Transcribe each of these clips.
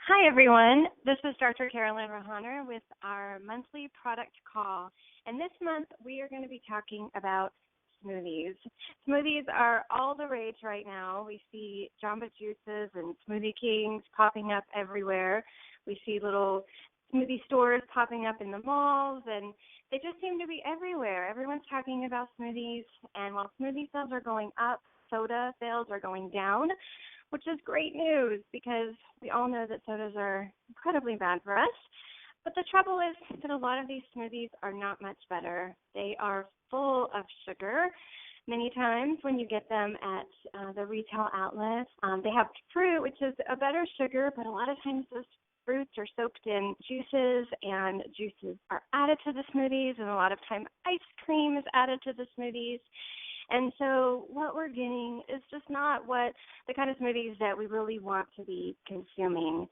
Hi, everyone. This is Dr. Carolyn Rohaner with our monthly product call. And this month, we are going to be talking about smoothies. Smoothies are all the rage right now. We see Jamba Juices and Smoothie Kings popping up everywhere. We see little smoothie stores popping up in the malls, and they just seem to be everywhere. Everyone's talking about smoothies, and while smoothie sales are going up, soda sales are going down, which is great news because we all know that sodas are incredibly bad for us. But the trouble is that a lot of these smoothies are not much better. They are full of sugar. Many times when you get them at the retail outlets, they have fruit, which is a better sugar, but a lot of times those fruits are soaked in juices, and juices are added to the smoothies, and a lot of time ice cream is added to the smoothies. And so what we're getting is just not what the kind of smoothies that we really want to be consuming.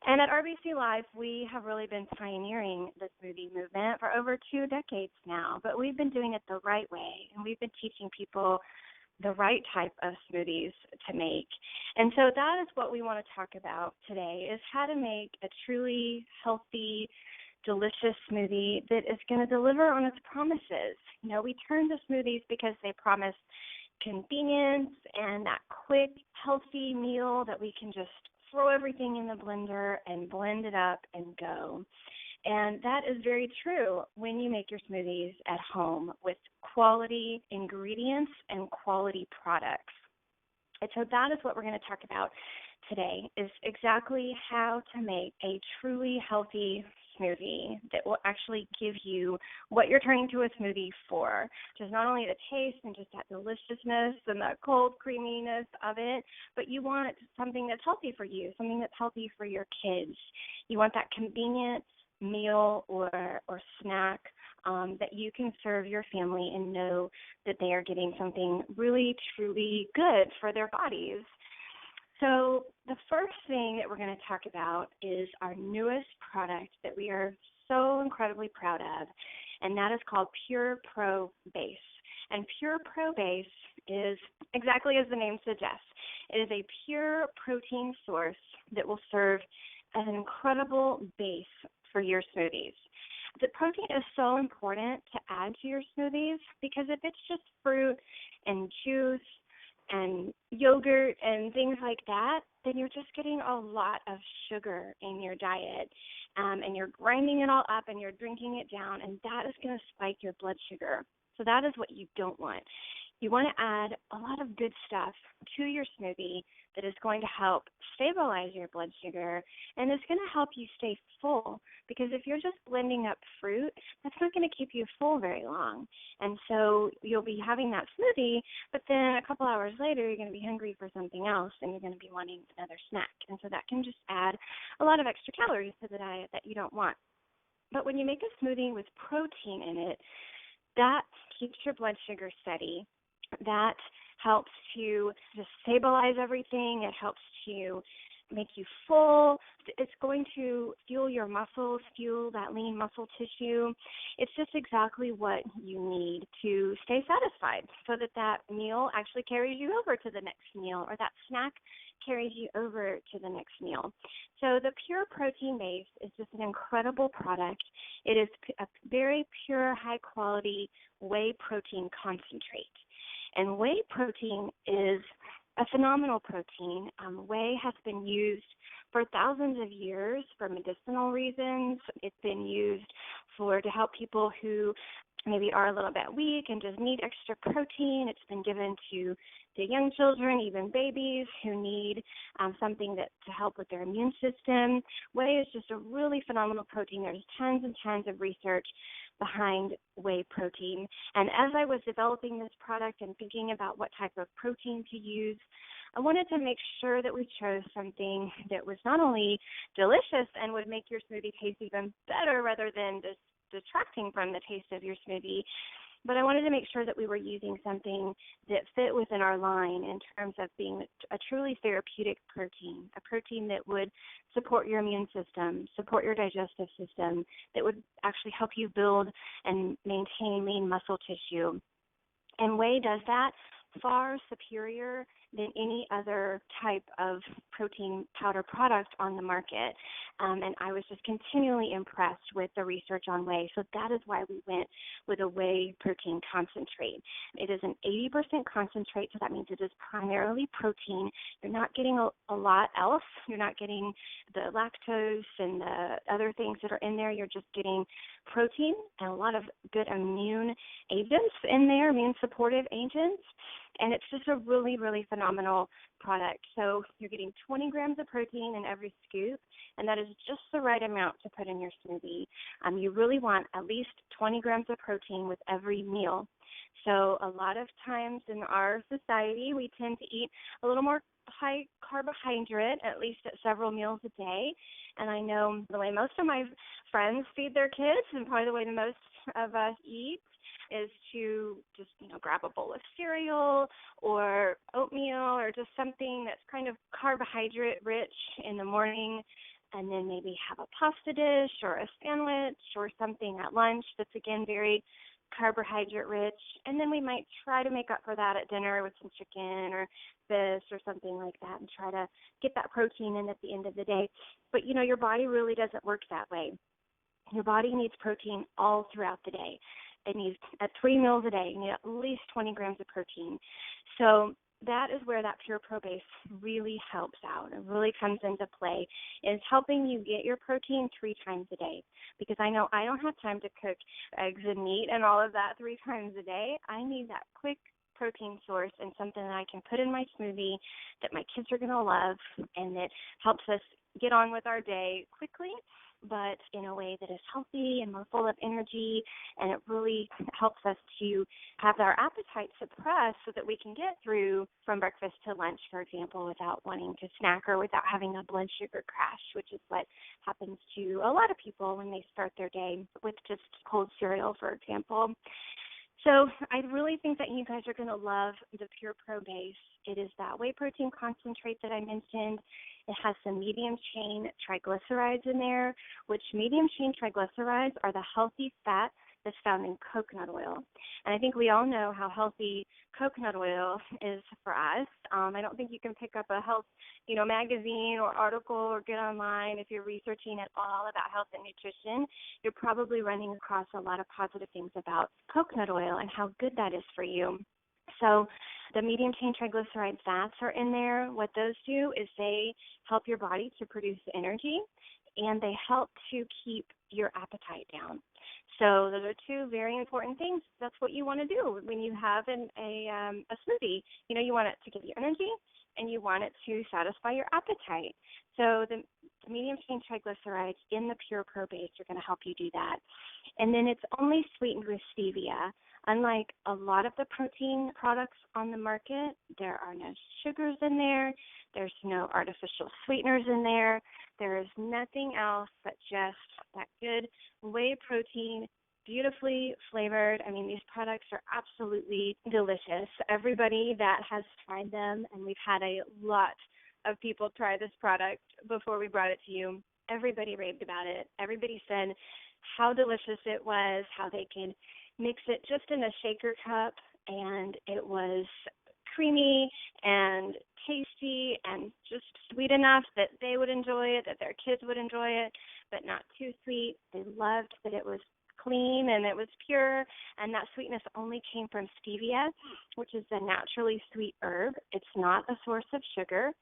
And at RBC Live, we have really been pioneering the smoothie movement for over 2 decades now, but we've been doing it the right way, and we've been teaching people the right type of smoothies to make. And so that is what we want to talk about today, is how to make a truly healthy, delicious smoothie that is going to deliver on its promises. You know, we turn to smoothies because they promise convenience and that quick, healthy meal that we can just throw everything in the blender and blend it up and go. And that is very true when you make your smoothies at home with quality ingredients and quality products. And so that is what we're going to talk about today, is exactly how to make a truly healthy smoothie that will actually give you what you're turning to a smoothie for, which is not only the taste and just that deliciousness and that cold creaminess of it, but you want something that's healthy for you, something that's healthy for your kids. You want that convenient meal or snack that you can serve your family and know that they are getting something really, truly good for their bodies. So the first thing that we're going to talk about is our newest product that we are so incredibly proud of, and that is called PurePro Base. And PurePro Base is exactly as the name suggests. It is a pure protein source that will serve as an incredible base for your smoothies. The protein is so important to add to your smoothies because if it's just fruit and juice and yogurt and things like that, then you're just getting a lot of sugar in your diet, and you're grinding it all up and you're drinking it down, and that is going to spike your blood sugar. So that is what you don't want. You want to add a lot of good stuff to your smoothie that is going to help stabilize your blood sugar, and it's going to help you stay full, because if you're just blending up fruit, that's not going to keep you full very long. And so you'll be having that smoothie, but then a couple hours later, you're going to be hungry for something else, and you're going to be wanting another snack. And so that can just add a lot of extra calories to the diet that you don't want. But when you make a smoothie with protein in it, that keeps your blood sugar steady. That helps to just stabilize everything. It helps to make you full. It's going to fuel your muscles, fuel that lean muscle tissue. It's just exactly what you need to stay satisfied so that that meal actually carries you over to the next meal, or that snack carries you over to the next meal. So the Pure Protein Base is just an incredible product. It is a very pure, high-quality whey protein concentrate. And whey protein is a phenomenal protein. Whey has been used for thousands of years for medicinal reasons. It's been used to help people who maybe are a little bit weak and just need extra protein. It's been given to young children, even babies who need something to help with their immune system. Whey is just a really phenomenal protein. There's tons and tons of research behind whey protein. And as I was developing this product and thinking about what type of protein to use, I wanted to make sure that we chose something that was not only delicious and would make your smoothie taste even better rather than just detracting from the taste of your smoothie, but I wanted to make sure that we were using something that fit within our line in terms of being a truly therapeutic protein, a protein that would support your immune system, support your digestive system, that would actually help you build and maintain lean muscle tissue. And whey does that far superior than any other type of protein powder product on the market. And I was just continually impressed with the research on whey. So that is why we went with a whey protein concentrate. It is an 80% concentrate, so that means it is primarily protein. You're not getting a lot else. You're not getting the lactose and the other things that are in there. You're just getting protein and a lot of good immune agents in there, immune supportive agents. And it's just a really, really phenomenal product. So you're getting 20 grams of protein in every scoop, and that is just the right amount to put in your smoothie. You really want at least 20 grams of protein with every meal. So a lot of times in our society, we tend to eat a little more high carbohydrate, at least at several meals a day. And I know the way most of my friends feed their kids, and probably the way that most of us eat, is to just, grab a bowl of cereal or oatmeal or just something that's kind of carbohydrate rich in the morning, and then maybe have a pasta dish or a sandwich or something at lunch that's, again, very carbohydrate rich. And then we might try to make up for that at dinner with some chicken or fish or something like that and try to get that protein in at the end of the day. But, your body really doesn't work that way. Your body needs protein all throughout the day. It needs, at 3 meals a day, you need at least 20 grams of protein. So that is where that PurePro base really helps out. It really comes into play, is helping you get your protein 3 times a day. Because I know I don't have time to cook eggs and meat and all of that 3 times a day. I need that quick protein source and something that I can put in my smoothie that my kids are going to love, and that helps us get on with our day quickly, but in a way that is healthy and we're full of energy, and it really helps us to have our appetite suppressed so that we can get through from breakfast to lunch, for example, without wanting to snack or without having a blood sugar crash, which is what happens to a lot of people when they start their day with just cold cereal, for example. So I really think that you guys are going to love the PurePro base. It is that whey protein concentrate that I mentioned. It has some medium-chain triglycerides in there, which medium-chain triglycerides are the healthy fat that's found in coconut oil. And I think we all know how healthy coconut oil is for us. I don't think you can pick up a health, magazine or article or get online if you're researching at all about health and nutrition. You're probably running across a lot of positive things about coconut oil and how good that is for you. So the medium-chain triglyceride fats are in there. What those do is they help your body to produce energy, and they help to keep your appetite down. So those are 2 very important things. That's what you want to do when you have a smoothie. You want it to give you energy, and you want it to satisfy your appetite. So the medium-chain triglycerides in the PurePro base are going to help you do that. And then it's only sweetened with stevia. Unlike a lot of the protein products on the market, there are no sugars in there. There's no artificial sweeteners in there. There is nothing else but just that good whey protein, beautifully flavored. I mean, these products are absolutely delicious. Everybody that has tried them, and we've had a lot of people try this product before we brought it to you, everybody raved about it. Everybody said how delicious it was, how they could mix it just in a shaker cup, and it was creamy and tasty and just sweet enough that they would enjoy it, that their kids would enjoy it, but not too sweet. They loved that it was clean and it was pure, and that sweetness only came from stevia, which is a naturally sweet herb. It's not a source of sugar.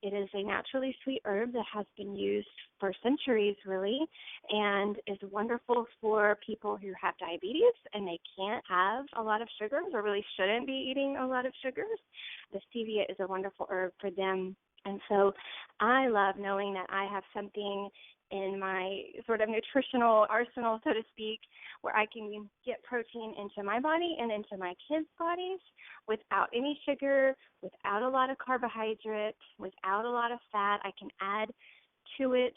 It is a naturally sweet herb that has been used for centuries, really, and is wonderful for people who have diabetes and they can't have a lot of sugars, or really shouldn't be eating a lot of sugars. The stevia is a wonderful herb for them. And so I love knowing that I have something in my sort of nutritional arsenal, so to speak, where I can get protein into my body and into my kids' bodies without any sugar, without a lot of carbohydrate, without a lot of fat. I can add to it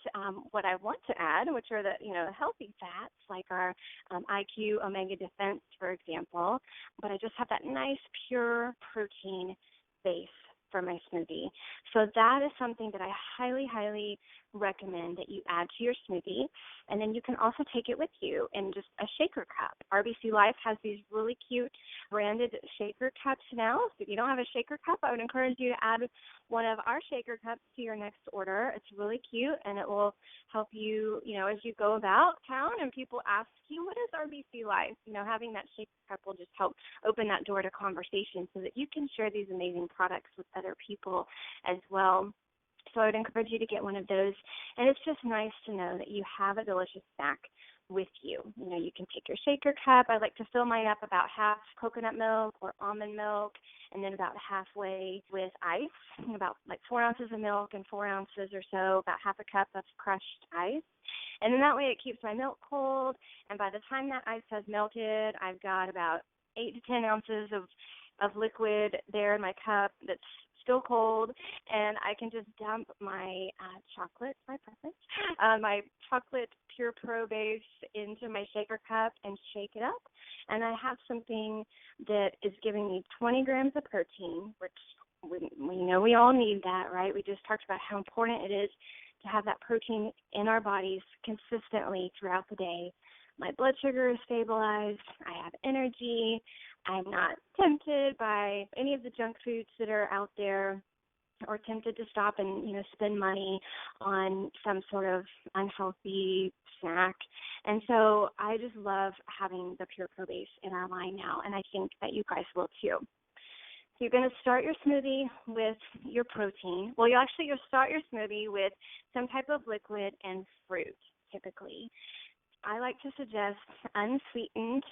what I want to add, which are the healthy fats like our IQ Omega Defense, for example. But I just have that nice pure protein base for my smoothie. So that is something that I highly, highly recommend that you add to your smoothie. And then you can also take it with you in just a shaker cup. RBC Life has these really cute branded shaker cups now. So if you don't have a shaker cup, I would encourage you to add one of our shaker cups to your next order. It's really cute, and it will help you, as you go about town and people ask you, what is RBC Life? Having that shaker cup will just help open that door to conversation so that you can share these amazing products with other people as well. So I would encourage you to get one of those. And it's just nice to know that you have a delicious snack with you. You can take your shaker cup. I like to fill mine up about half coconut milk or almond milk, and then about halfway with ice, about like 4 ounces of milk and 4 ounces or so, about half a cup of crushed ice. And then that way it keeps my milk cold. And by the time that ice has melted, I've got about 8 to 10 ounces of liquid there in my cup that's still cold, and I can just dump my chocolate, my preference, my chocolate PurePro base into my shaker cup and shake it up. And I have something that is giving me 20 grams of protein, which we know we all need that, right? We just talked about how important it is to have that protein in our bodies consistently throughout the day. My blood sugar is stabilized. I have energy. I'm not tempted by any of the junk foods that are out there, or tempted to stop and, spend money on some sort of unhealthy snack. And so I just love having the PurePro base in our line now, and I think that you guys will too. So you're going to start your smoothie with your protein. Well, you'll start your smoothie with some type of liquid and fruit, typically. I like to suggest unsweetened,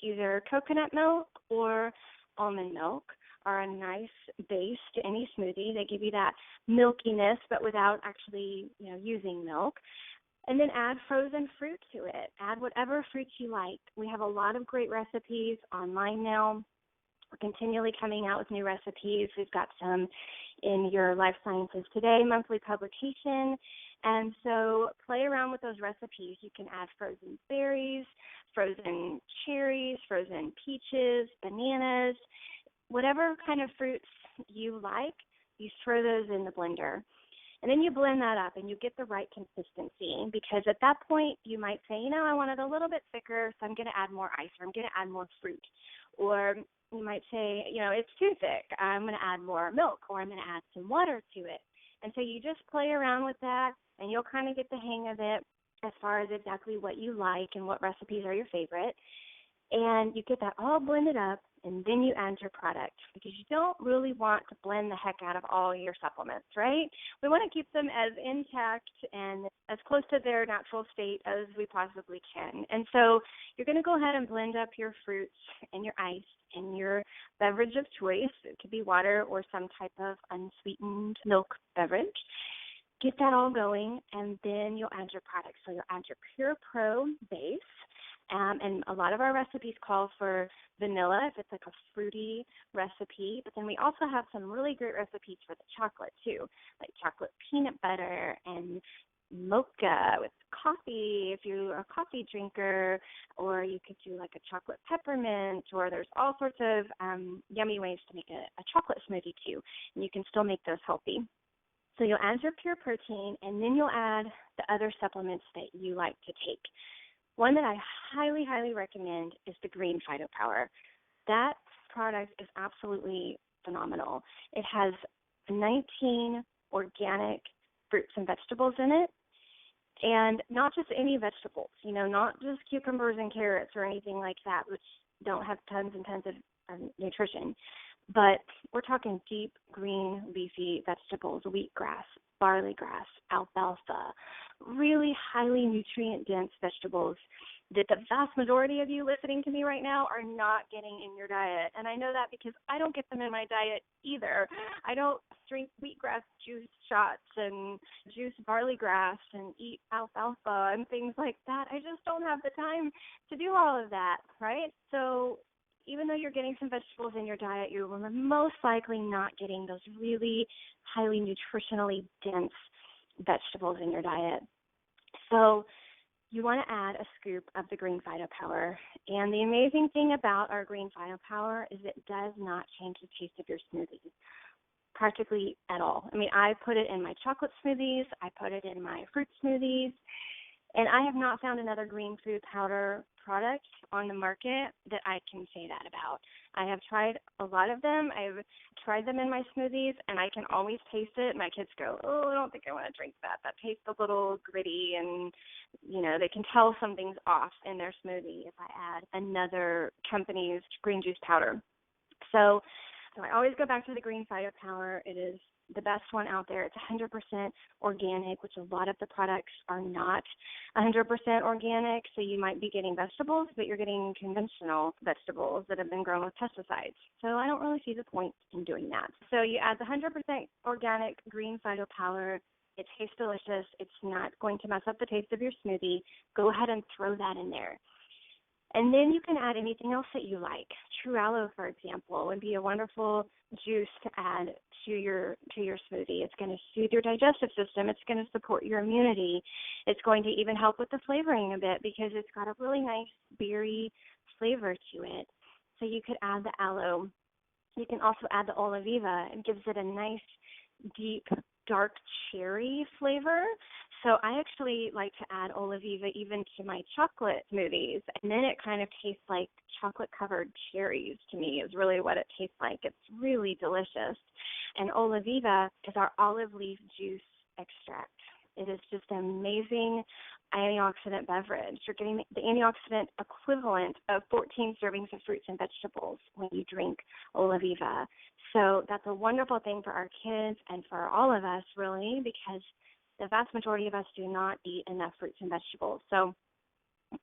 either coconut milk or almond milk are a nice base to any smoothie. They give you that milkiness, but without actually, using milk. And then add frozen fruit to it. Add whatever fruits you like. We have a lot of great recipes online now. We're continually coming out with new recipes. We've got some in your Life Sciences Today monthly publication. And so play around with those recipes. You can add frozen berries, frozen cherries, frozen peaches, bananas, whatever kind of fruits you like, you throw those in the blender. And then you blend that up and you get the right consistency, because at that point you might say, I want it a little bit thicker, so I'm going to add more ice, or I'm going to add more fruit. Or you might say, it's too thick, I'm going to add more milk, or I'm going to add some water to it. And so you just play around with that, and you'll kind of get the hang of it as far as exactly what you like and what recipes are your favorite. And you get that all blended up, and then you add your product, because you don't really want to blend the heck out of all your supplements, right? We want to keep them as intact and as close to their natural state as we possibly can. And so you're going to go ahead and blend up your fruits and your ice and your beverage of choice. It could be water or some type of unsweetened milk beverage. Get that all going, and then you'll add your product. So you'll add your PurePro base. And a lot of our recipes call for vanilla if it's like a fruity recipe. But then we also have some really great recipes for the chocolate too, like chocolate peanut butter and mocha with coffee if you're a coffee drinker, or you could do like a chocolate peppermint, or there's all sorts of yummy ways to make a chocolate smoothie too, and you can still make those healthy. So you'll add your pure protein, and then you'll add the other supplements that you like to take. One that I highly, highly recommend is the Green Phytopower. That product is absolutely phenomenal. It has 19 organic fruits and vegetables in it, and not just any vegetables, not just cucumbers and carrots or anything like that, which don't have tons and tons of nutrition. But we're talking deep green leafy vegetables, wheatgrass, barley grass, alfalfa, really highly nutrient-dense vegetables that the vast majority of you listening to me right now are not getting in your diet. And I know that because I don't get them in my diet either. I don't drink wheatgrass juice shots and juice barley grass and eat alfalfa and things like that. I just don't have the time to do all of that, right? So even though you're getting some vegetables in your diet, you're most likely not getting those really highly nutritionally dense vegetables in your diet. So you want to add a scoop of the Green Phytopower. And the amazing thing about our Green Phytopower is it does not change the taste of your smoothie. practically at all. I mean, I put it in my chocolate smoothies. I put it in my fruit smoothies. And I have not found another green food powder product on the market that I can say that about. I have tried a lot of them. I've tried them in my smoothies, and I can always taste it. My kids go, oh, I don't think I want to drink that. That tastes a little gritty, and, they can tell something's off in their smoothie if I add another company's green juice powder. So I always go back to the green firepower. It is the best one out there. It's 100% organic, which a lot of the products are not 100% organic. So you might be getting vegetables, but you're getting conventional vegetables that have been grown with pesticides. So I don't really see the point in doing that. So you add the 100% organic green phytopower. It tastes delicious. It's not going to mess up the taste of your smoothie. Go ahead and throw that in there. And then you can add anything else that you like. True aloe, for example, would be a wonderful juice to add to your smoothie. It's going to soothe your digestive system. It's going to support your immunity. It's going to even help with the flavoring a bit because it's got a really nice berry flavor to it. So you could add the aloe. You can also add the oliviva. It gives it a nice, deep, dark cherry flavor. So I actually like to add oliviva even to my chocolate smoothies, and then it kind of tastes like chocolate-covered cherries to me is really what it tastes like. It's really delicious. And oliviva is our olive leaf juice extract. It is just an amazing antioxidant beverage. You're getting the antioxidant equivalent of 14 servings of fruits and vegetables when you drink oliviva. So that's a wonderful thing for our kids and for all of us, really, because the vast majority of us do not eat enough fruits and vegetables. So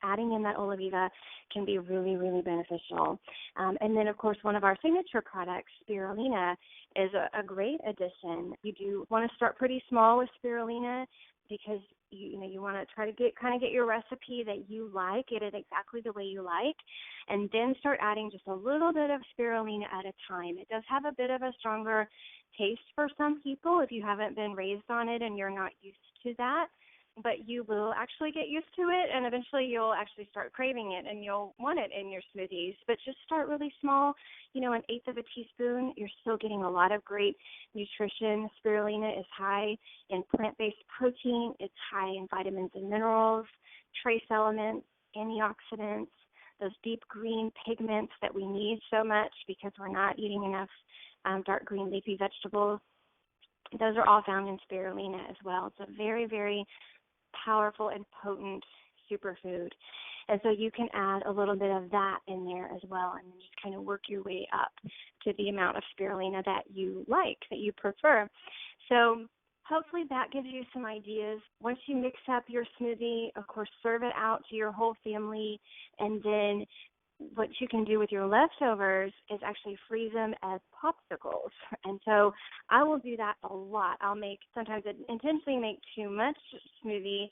adding in that oliviva can be really, really beneficial. And then, of course, one of our signature products, spirulina, is a great addition. You do want to start pretty small with spirulina because you want to try to get your recipe that you like, get it exactly the way you like, and then start adding just a little bit of spirulina at a time. It does have a bit of a stronger taste for some people if you haven't been raised on it and you're not used to that, but you will actually get used to it, and eventually you'll actually start craving it and you'll want it in your smoothies. But just start really small, an eighth of a teaspoon. You're still getting a lot of great nutrition. Spirulina is high in plant-based protein. It's high in vitamins and minerals, trace elements, antioxidants, those deep green pigments that we need so much because we're not eating enough dark green leafy vegetables. Those are all found in spirulina as well. It's a very, very powerful and potent superfood. And so you can add a little bit of that in there as well and then just kind of work your way up to the amount of spirulina that you like, that you prefer. So hopefully that gives you some ideas. Once you mix up your smoothie, of course, serve it out to your whole family, and then what you can do with your leftovers is actually freeze them as popsicles. And so I will do that a lot. Sometimes I intentionally make too much smoothie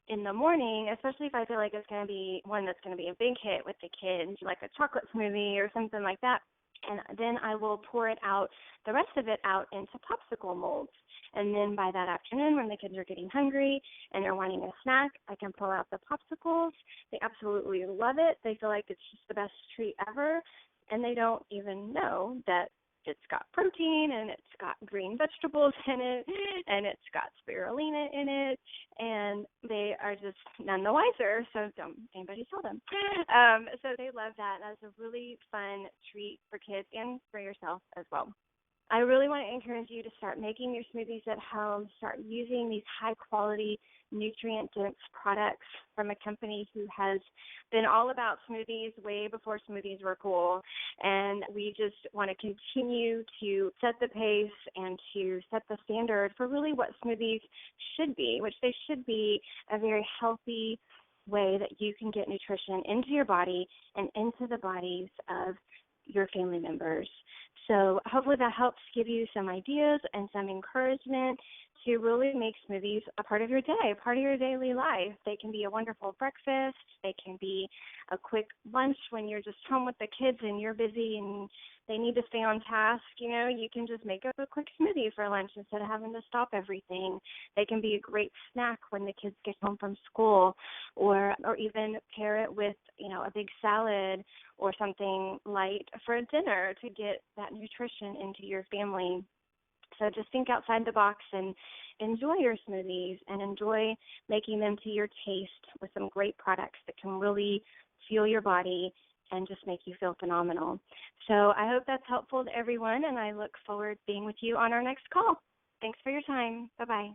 in the morning, especially if I feel like it's going to be one that's going to be a big hit with the kids, like a chocolate smoothie or something like that. And then I will pour the rest of it out into popsicle molds. And then by that afternoon, when the kids are getting hungry and they're wanting a snack, I can pull out the popsicles. They absolutely love it. They feel like it's just the best treat ever. And they don't even know that it's got protein and it's got green vegetables in it and it's got spirulina in it. And they are just none the wiser, so don't anybody tell them. So they love that. That's a really fun treat for kids and for yourself as well. I really want to encourage you to start making your smoothies at home, start using these high-quality, nutrient-dense products from a company who has been all about smoothies way before smoothies were cool. And we just want to continue to set the pace and to set the standard for really what smoothies should be, which they should be a very healthy way that you can get nutrition into your body and into the bodies of your family members. So hopefully that helps give you some ideas and some encouragement to really make smoothies a part of your day, a part of your daily life. They can be a wonderful breakfast. They can be a quick lunch when you're just home with the kids and you're busy and they need to stay on task. You can just make up a quick smoothie for lunch instead of having to stop everything. They can be a great snack when the kids get home from school, or even pair it with, a big salad or something light for dinner to get that nutrition into your family. So just think outside the box and enjoy your smoothies and enjoy making them to your taste with some great products that can really fuel your body and just make you feel phenomenal. So I hope that's helpful to everyone, and I look forward to being with you on our next call. Thanks for your time. Bye-bye.